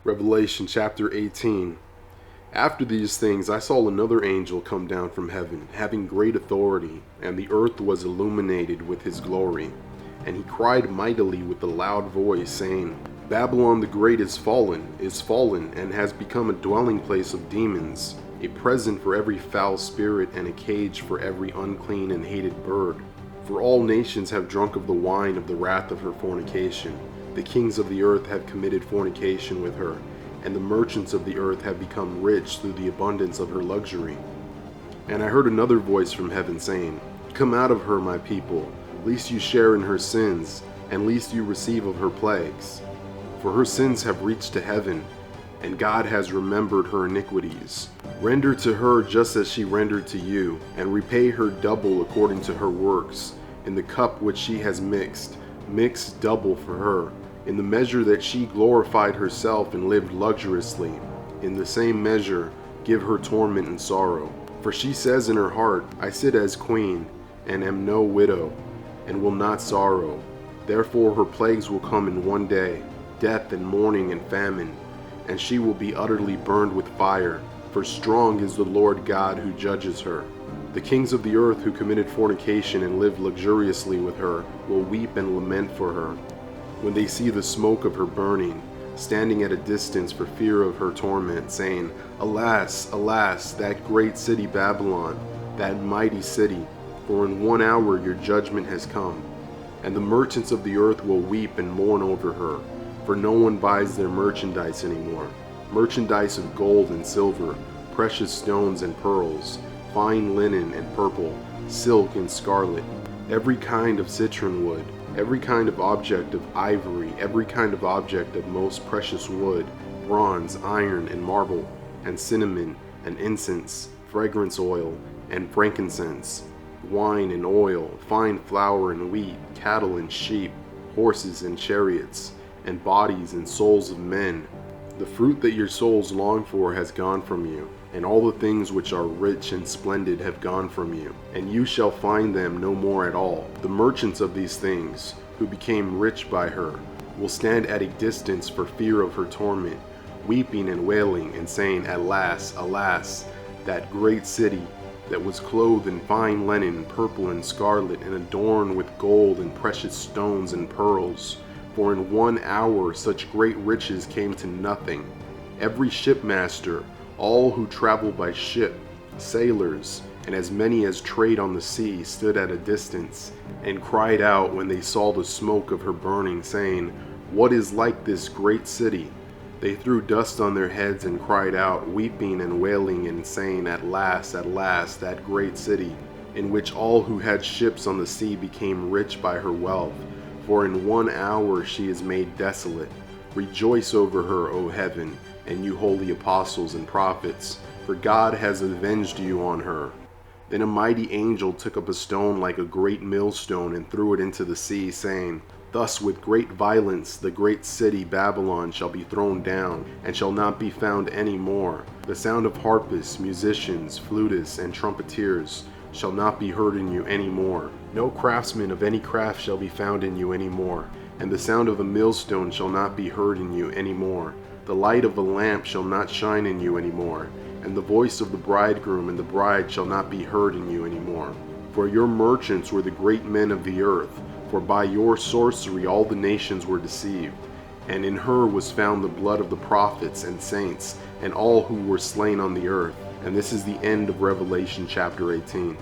Revelation chapter 18. After these things I saw another angel come down from heaven, having great authority, and the earth was illuminated with his glory. And he cried mightily with a loud voice, saying, Babylon the great is fallen, and has become a dwelling place of demons, a present for every foul spirit, and a cage for every unclean and hated bird. For all nations have drunk of the wine of the wrath of her fornication. The kings of the earth have committed fornication with her, and the merchants of the earth have become rich through the abundance of her luxury. And I heard another voice from heaven saying, Come out of her, my people, lest you share in her sins, and lest you receive of her plagues. For her sins have reached to heaven, and God has remembered her iniquities. Render to her just as she rendered to you, and repay her double according to her works. In the cup which she has mix double for her. In the measure that she glorified herself and lived luxuriously, in the same measure give her torment and sorrow. For she says in her heart, I sit as queen, and am no widow, and will not sorrow. Therefore her plagues will come in one day, death and mourning and famine, and she will be utterly burned with fire, for strong is the Lord God who judges her. The kings of the earth who committed fornication and lived luxuriously with her will weep and lament for her, when they see the smoke of her burning, standing at a distance for fear of her torment, saying, Alas, alas, that great city Babylon, that mighty city, for in 1 hour your judgment has come. And the merchants of the earth will weep and mourn over her, for no one buys their merchandise anymore. Merchandise of gold and silver, precious stones and pearls, fine linen and purple, silk and scarlet, every kind of citron wood, every kind of object of ivory, every kind of object of most precious wood, bronze, iron, and marble, and cinnamon, and incense, fragrance oil, and frankincense, wine and oil, fine flour and wheat, cattle and sheep, horses and chariots, and bodies and souls of men. The fruit that your souls long for has gone from you, and all the things which are rich and splendid have gone from you, and you shall find them no more at all. The merchants of these things, who became rich by her, will stand at a distance for fear of her torment, weeping and wailing, and saying, Alas, alas, that great city, that was clothed in fine linen, purple and scarlet, and adorned with gold and precious stones and pearls. For in 1 hour such great riches came to nothing. Every shipmaster, all who travel by ship, sailors, and as many as trade on the sea, stood at a distance, and cried out when they saw the smoke of her burning, saying, What is like this great city? They threw dust on their heads and cried out, weeping and wailing, and saying, Alas, that great city, in which all who had ships on the sea became rich by her wealth. For in 1 hour she is made desolate. Rejoice over her, O heaven, and you holy apostles and prophets, for God has avenged you on her. Then a mighty angel took up a stone like a great millstone and threw it into the sea, saying, Thus with great violence the great city Babylon shall be thrown down, and shall not be found any more. The sound of harpists, musicians, flutists, and trumpeters shall not be heard in you any more. No craftsman of any craft shall be found in you any more, and the sound of a millstone shall not be heard in you any more. The light of a lamp shall not shine in you any more, and the voice of the bridegroom and the bride shall not be heard in you any more. For your merchants were the great men of the earth, for by your sorcery all the nations were deceived. And in her was found the blood of the prophets and saints, and all who were slain on the earth. And this is the end of Revelation chapter 18.